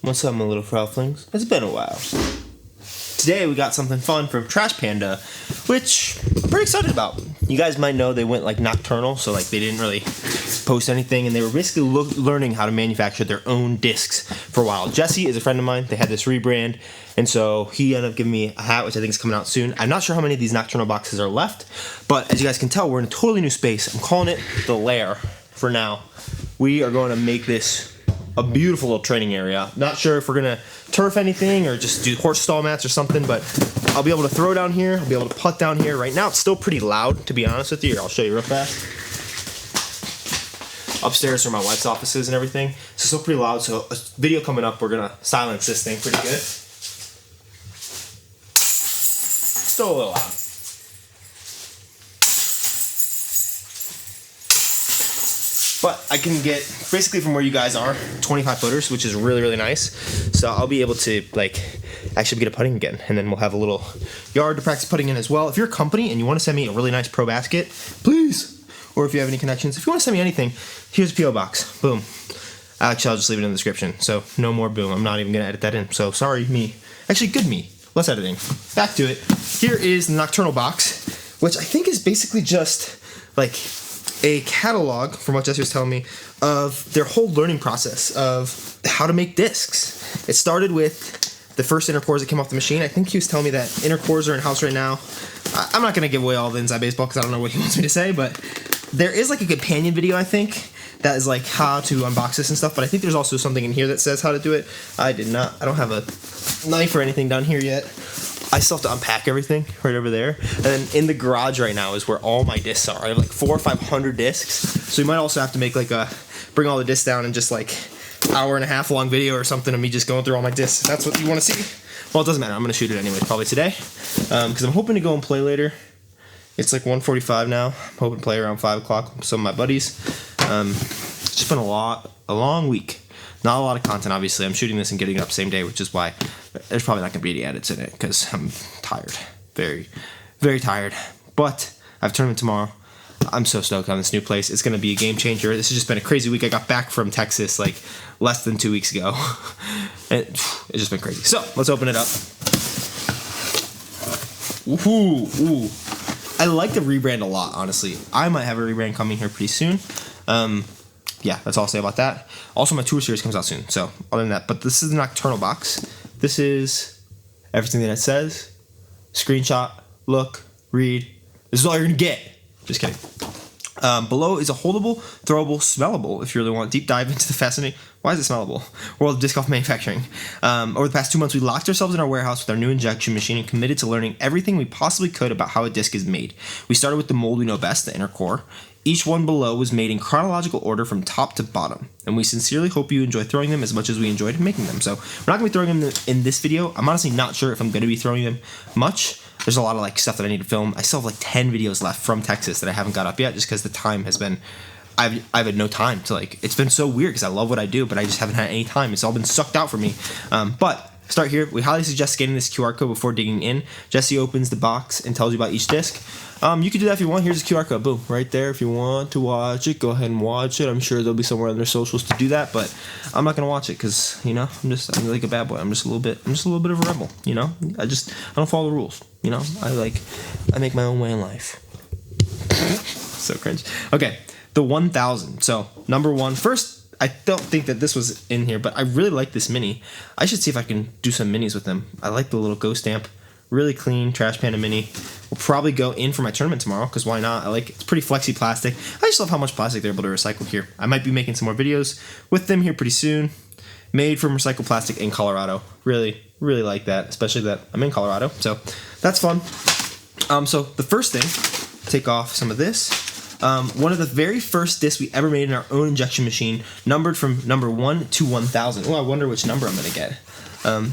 What's up, my little frowflings? It's been a while. Today we got something fun from Trash Panda, which I'm pretty excited about. You guys might know they went like Nocturnal, so like they didn't really post anything, and they were basically learning how to manufacture their own discs for a while. Jesse is a friend of mine. They had this rebrand, and so he ended up giving me a hat, which I think is coming out soon. I'm not sure how many of these Nocturnal boxes are left, but as you guys can tell, we're in a totally new space. I'm calling it the Lair for now. We are going to make this a beautiful little training area. Not sure if we're gonna turf anything or just do horse stall mats or something, but I'll be able to throw down here. I'll be able to putt down here. Right now it's still pretty loud, to be honest with you. Here, I'll show you real fast. Upstairs are my wife's offices and everything. So it's still pretty loud. So a video coming up, we're gonna silence this thing pretty good. Still a little loud. But I can get, basically from where you guys are, 25 footers, which is really, really nice. So I'll be able to, like, actually get a putting again. And then we'll have a little yard to practice putting in as well. If you're a company and you want to send me a really nice pro basket, please. Or if you have any connections, if you want to send me anything, here's a P.O. box. Boom. Actually, I'll just leave it in the description. So no more boom. I'm not even going to edit that in. So sorry, me. Actually, good me. Less editing. Back to it. Here is the Nocturnal box, which I think is basically just, like, a catalog, from what Jesse was telling me, of their whole learning process of how to make discs. It started with the first inner cores that came off the machine. I think he was telling me that inner cores are in house right now. I'm not going to give away all the inside baseball because I don't know what he wants me to say, but there is like a companion video, I think, that is like how to unbox this and stuff, but I think there's also something in here that says how to do it. I don't have a knife or anything down here yet. I still have to unpack everything right over there. And then in the garage right now is where all my discs are. I have like 400 or 500 discs. So you might also have to make like bring all the discs down and just like hour and a half long video or something of me just going through all my discs. If that's what you want to see. Well, it doesn't matter. I'm going to shoot it anyway, probably today. Because I'm hoping to go and play later. It's like 1:45 now. I'm hoping to play around 5 o'clock with some of my buddies. It's just been a long week. Not a lot of content, obviously. I'm shooting this and getting it up same day, which is why there's probably not going to be any edits in it because I'm tired. Very, very tired. But I have a tournament tomorrow. I'm so stoked on this new place. It's going to be a game changer. This has just been a crazy week. I got back from Texas like less than 2 weeks ago. It's just been crazy. So let's open it up. Ooh. I like the rebrand a lot, honestly. I might have a rebrand coming here pretty soon. Yeah, that's all I'll say about that. Also, my tour series comes out soon. So, other than that, but this is the Nocturnal box. This is everything that it says. Screenshot, look, read. This is all you're gonna get. Just kidding. Below is a holdable, throwable, smellable. If you really want a deep dive into the fascinating, why is it smellable? World of disc golf manufacturing. Over the past 2 months, we locked ourselves in our warehouse with our new injection machine and committed to learning everything we possibly could about how a disc is made. We started with the mold we know best, the inner core. Each one below was made in chronological order from top to bottom, and we sincerely hope you enjoy throwing them as much as we enjoyed making them. So we're not going to be throwing them in this video. I'm honestly not sure if I'm going to be throwing them much. There's a lot of like stuff that I need to film. I still have like 10 videos left from Texas that I haven't got up yet just because the time has been, I've had no time to like, it's been so weird because I love what I do, but I just haven't had any time. It's all been sucked out for me. But start here. We highly suggest scanning this QR code before digging in. Jesse opens the box and tells you about each disc. You can do that if you want. Here's a QR code. Boom. Right there. If you want to watch it, go ahead and watch it. I'm sure there'll be somewhere on their socials to do that, but I'm not going to watch it because, you know, I'm like a bad boy. I'm just a little bit of a rebel, you know? I don't follow the rules, you know? I make my own way in life. So cringe. Okay. The 1000. So, number one. First, I don't think that this was in here, but I really like this mini. I should see if I can do some minis with them. I like the little Go stamp. Really clean Trash Panda mini. Will probably go in for my tournament tomorrow, because why not? It's pretty flexy plastic. I just love how much plastic they're able to recycle here. I might be making some more videos with them here pretty soon. Made from recycled plastic in Colorado. Really, really like that, especially that I'm in Colorado. So that's fun. So the first thing, take off some of this. One of the very first discs we ever made in our own injection machine, numbered from number 1 to 1000. Oh, I wonder which number I'm going to get.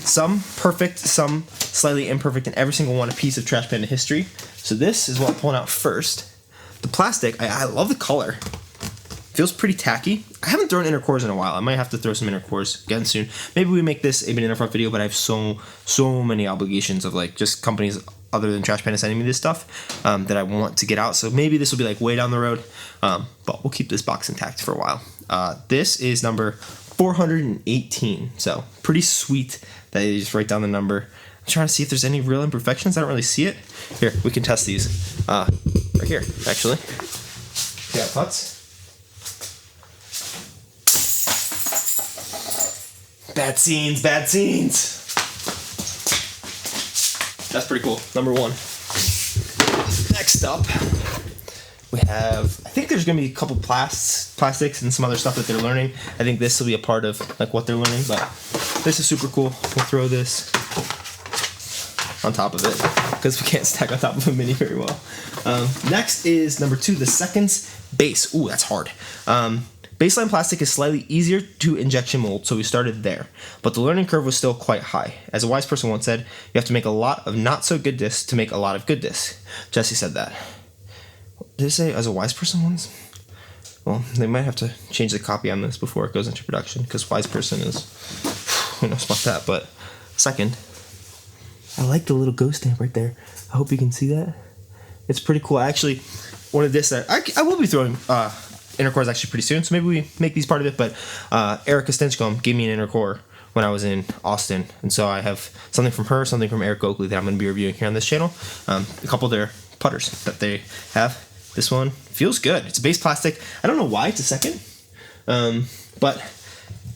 Some perfect, some slightly imperfect, and every single one a piece of Trash Panda history. So this is what I'm pulling out first. The plastic, I love the color. Feels pretty tacky. I haven't thrown inner cores in a while. I might have to throw some inner cores again soon. Maybe we make this an inner front video, but I have so many obligations of like just companies other than Trash Panda sending me this stuff that I want to get out. So maybe this will be like way down the road, but we'll keep this box intact for a while. This is number 418. So pretty sweet that you just write down the number. I'm trying to see if there's any real imperfections. I don't really see it. Here, we can test these. Right here, actually. Yeah, putts. Bad scenes, bad scenes. That's pretty cool. Number one. Next up, we have, I think there's going to be a couple plastics and some other stuff that they're learning. I think this will be a part of like what they're learning, but this is super cool. We'll throw this on top of it because we can't stack on top of a mini very well. Next is number 2, the seconds base. Ooh, that's hard. Baseline plastic is slightly easier to injection mold, so we started there. But the learning curve was still quite high. As a wise person once said, you have to make a lot of not so good discs to make a lot of good discs. Jesse said that. Did it say as a wise person once? Well, they might have to change the copy on this before it goes into production, because wise person is, who knows about that. But second, I like the little ghost stamp right there. I hope you can see that. It's pretty cool. I actually wanted this. I will be throwing inner cores actually pretty soon, so maybe we make these part of it. But Erica Stinchcomb gave me an inner core when I was in Austin, and so I have something from her, something from Eric Oakley that I'm going to be reviewing here on this channel. A couple of their putters that they have. This one feels good. It's a base plastic. I don't know why it's a second, but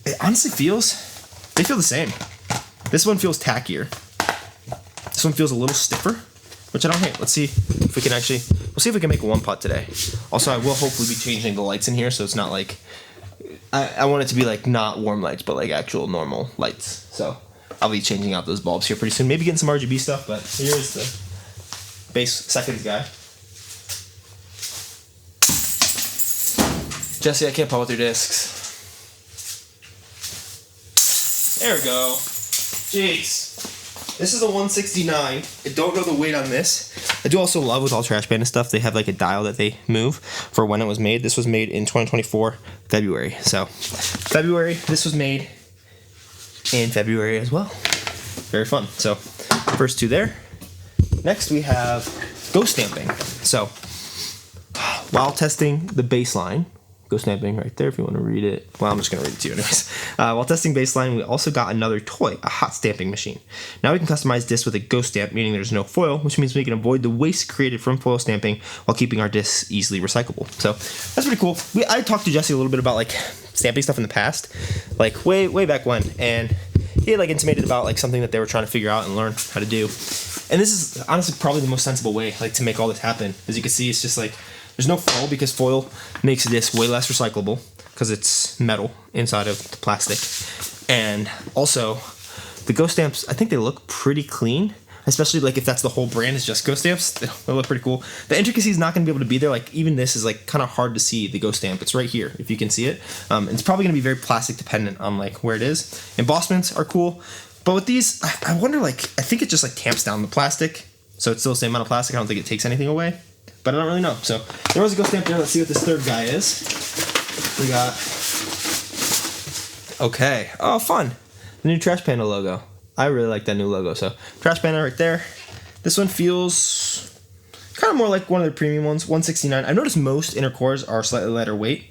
it honestly they feel the same. This one feels tackier. This one feels a little stiffer, which I don't hate. Let's see if we can actually, we'll see if we can make a one putt today. Also, I will hopefully be changing the lights in here, so it's not like, I want it to be like not warm lights, but like actual normal lights. So I'll be changing out those bulbs here pretty soon. Maybe getting some RGB stuff, but here's the base seconds guy. Jesse, I can't putt with your discs. There we go. Jeez. This is a 169. I don't know the weight on this. I do also love with all Trash Panda stuff, they have like a dial that they move for when it was made. This was made in 2024, February. So, February, this was made in February as well. Very fun. So, first two there. Next, we have ghost stamping. So, while testing the baseline, ghost stamping right there if you want to read it. Well, I'm just going to read it to you anyways. While testing baseline, we also got another toy, a hot stamping machine. Now we can customize discs with a ghost stamp, meaning there's no foil, which means we can avoid the waste created from foil stamping while keeping our discs easily recyclable. So that's pretty cool. I talked to Jesse a little bit about like stamping stuff in the past, like way back when, and he had like intimated about like something that they were trying to figure out and learn how to do. And this is honestly probably the most sensible way like to make all this happen. As you can see, it's just like there's no foil because foil makes this way less recyclable because it's metal inside of the plastic. And also, the ghost stamps, I think they look pretty clean, especially like if that's the whole brand is just ghost stamps. They look pretty cool. The intricacy is not going to be able to be there. Like even this is like kind of hard to see the ghost stamp. It's right here if you can see it. It's probably going to be very plastic dependent on like where it is. Embossments are cool. But with these, I wonder like, I think it just like tamps down the plastic. So it's still the same amount of plastic. I don't think it takes anything away. But I don't really know. So there was a ghost stamp there. Let's see what this third guy is. We got, okay. Oh, fun. The new Trash Panda logo. I really like that new logo. So Trash Panda right there. This one feels kind of more like one of the premium ones, 169. I've noticed most inner cores are slightly lighter weight.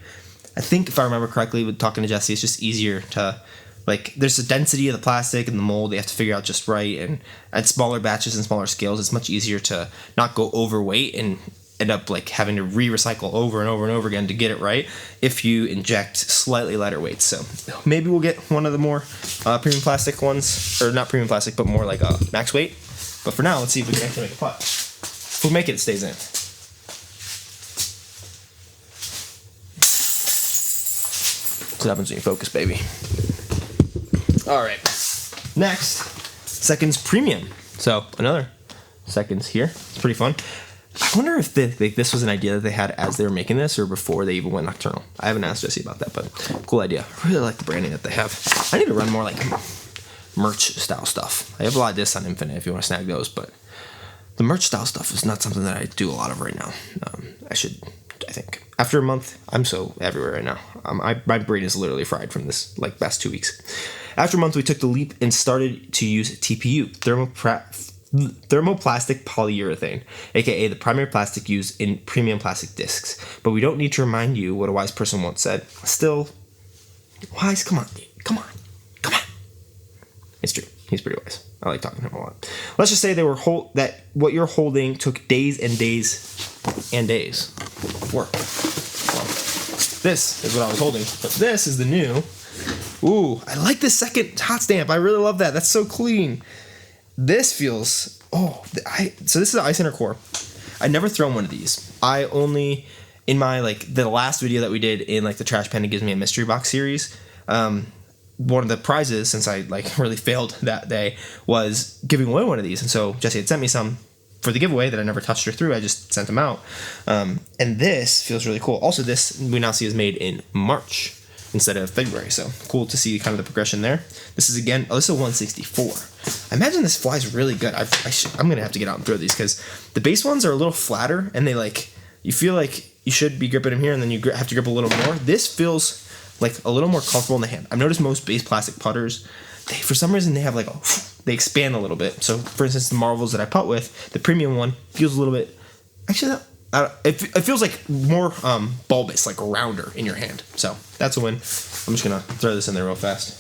I think if I remember correctly with talking to Jesse, it's just easier to, like, there's the density of the plastic and the mold they have to figure out just right. And at smaller batches and smaller scales, it's much easier to not go overweight and end up like having to re-recycle over and over and over again to get it right if you inject slightly lighter weights. So maybe we'll get one of the more premium plastic ones, or not premium plastic, but more like a max weight. But for now, let's see if we can actually make a putt. If we make it, it stays in. That's what happens when you focus, baby. All right. Next, seconds premium. So another seconds here. It's pretty fun. I wonder if this was an idea that they had as they were making this or before they even went Nocturnal. I haven't asked Jesse about that, but cool idea. I really like the branding that they have. I need to run more like merch style stuff. I have a lot of discs on Infinite if you want to snag those, but the merch style stuff is not something that I do a lot of right now. I think. After a month, I'm so everywhere right now. My brain is literally fried from this like past 2 weeks. After a month, we took the leap and started to use TPU, thermoplastic polyurethane, aka the primary plastic used in premium plastic discs. But we don't need to remind you what a wise person once said. Still, Wise, come on, dude. Come on. Come on. It's true. He's pretty wise. I like talking to him a lot. Let's just say that what you're holding took days and days and days of work. Well, this is what I was holding, but this is the new. Ooh, I like this second hot stamp. I really love that. That's so clean. This feels. So this is the Ice Inner Core. I never thrown one of these. I only in my the last video that we did in the Trash Panda Gives Me a Mystery Box series. One of the prizes, since I really failed that day, was giving away one of these, and so Jesse had sent me some for the giveaway that I never touched her through. I just sent them out, and this feels really cool. Also, this we now see is made in March instead of February, so cool to see kind of the progression there. This is again, this is a 164. I imagine this flies really good. I'm gonna have to get out and throw these because the base ones are a little flatter, and they you feel like you should be gripping them here, and then you have to grip a little more. This feels a little more comfortable in the hand. I've noticed most base plastic putters, for some reason they have they expand a little bit. So for instance, the Marvels that I putt with, the premium one feels a little bit, actually it feels more bulbous, rounder in your hand. So that's a win. I'm just gonna throw this in there real fast.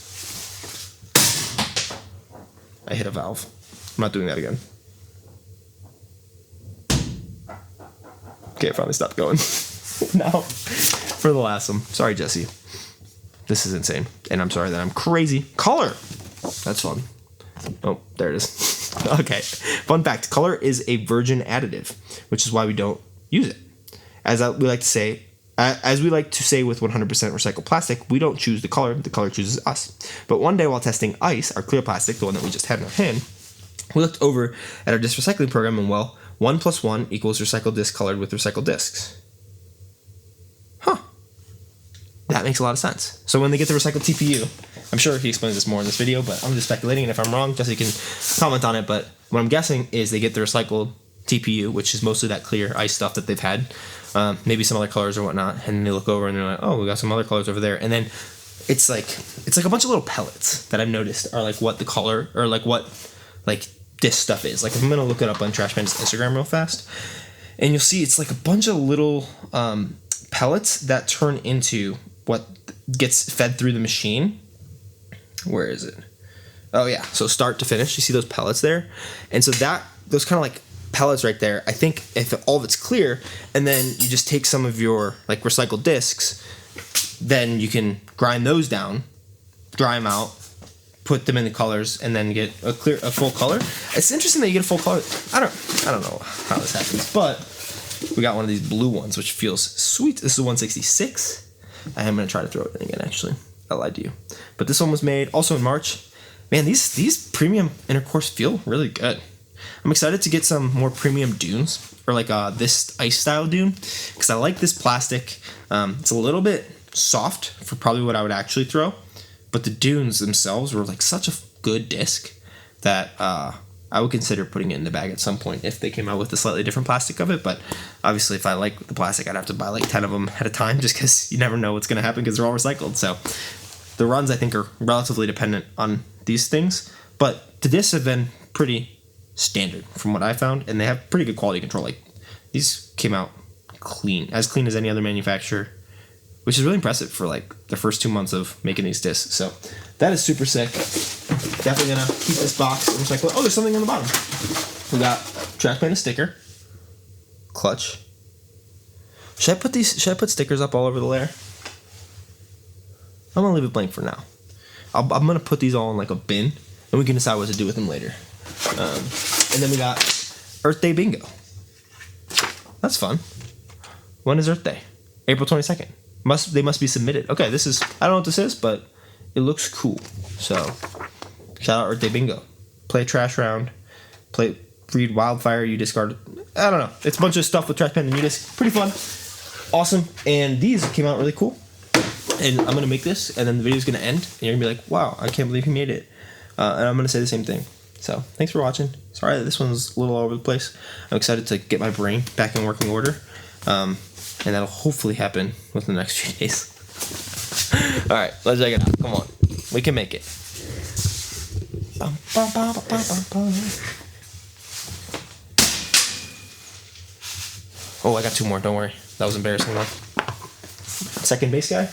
I hit a valve. I'm not doing that again. Okay, I finally stopped going. Now for the last one. Sorry, Jesse. This is insane, and I'm sorry that I'm crazy. Color! That's fun. Oh, there it is. Okay. Fun fact, color is a virgin additive, which is why we don't use it. As we like to say with 100% recycled plastic, we don't choose the color chooses us. But one day while testing ice, our clear plastic, the one that we just had in our hand, we looked over at our disc recycling program, and 1 + 1 equals recycled disc colored with recycled discs. That makes a lot of sense. So when they get the recycled TPU, I'm sure he explains this more in this video, but I'm just speculating, and if I'm wrong, Jesse can comment on it, but what I'm guessing is they get the recycled TPU, which is mostly that clear ice stuff that they've had, maybe some other colors or whatnot, and then they look over and they're like, oh, we got some other colors over there, and then it's like a bunch of little pellets that I've noticed are what the color, or what this stuff is. I'm gonna look it up on Trash Panda's Instagram real fast, and you'll see it's a bunch of little pellets that turn into what gets fed through the machine. Where is it? Oh yeah, so start to finish, you see those pellets there, and so those kind of pellets right there, I think if all of it's clear, and then you just take some of your recycled discs, then you can grind those down, dry them out, put them in the colors, and then get a full color. It's interesting that you get a full color. I don't know how this happens, but we got one of these blue ones, which feels sweet. This is a 166. I am going to try to throw it in again, actually. I lied to you. But this one was made also in March. Man, these premium inner cores feel really good. I'm excited to get some more premium dunes, or this ice style dune, because I like this plastic. It's a little bit soft for probably what I would actually throw, but the dunes themselves were such a good disc that I would consider putting it in the bag at some point if they came out with a slightly different plastic of it. But obviously, if I like the plastic, I'd have to buy 10 of them at a time, just because you never know what's going to happen because they're all recycled. So the runs, I think, are relatively dependent on these things. But the discs have been pretty standard from what I found, and they have pretty good quality control. These came out as clean as any other manufacturer, which is really impressive for the first 2 months of making these discs. So that is super sick. Definitely gonna keep this box and recycle it. Oh, there's something on the bottom. We got Trash Panda sticker, clutch. Should I put stickers up all over the Lair? I'm gonna leave it blank for now. I'm gonna put these all in a bin, and we can decide what to do with them later. And then we got Earth Day Bingo. That's fun. When is Earth Day? April 22nd. They must be submitted. Okay, I don't know what this is, but it looks cool. So, shout out Earth Day Bingo. Play a trash round. Read Wildfire, you discard. I don't know. It's a bunch of stuff with Trash Panda and Udisc. Pretty fun. Awesome. And these came out really cool. And I'm going to make this, and then the video's going to end, and you're going to be like, wow, I can't believe he made it. And I'm going to say the same thing. So, thanks for watching. Sorry that this one's a little all over the place. I'm excited to get my brain back in working order. And that'll hopefully happen within the next few days. Alright, let's check it out. Come on. We can make it. Oh, I got 2 more. Don't worry. That was embarrassing enough. Second base guy.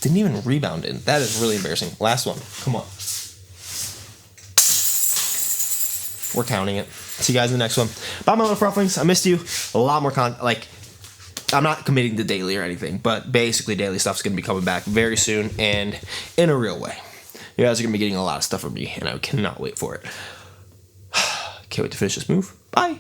didn't even rebound in. That is really embarrassing. Last one. Come on. We're counting it. See you guys in the next one. Bye, my little frufflings. I missed you. A lot more I'm not committing to daily or anything, but basically daily stuff's going to be coming back very soon and in a real way. You guys are going to be getting a lot of stuff from me, and I cannot wait for it. Can't wait to finish this move. Bye.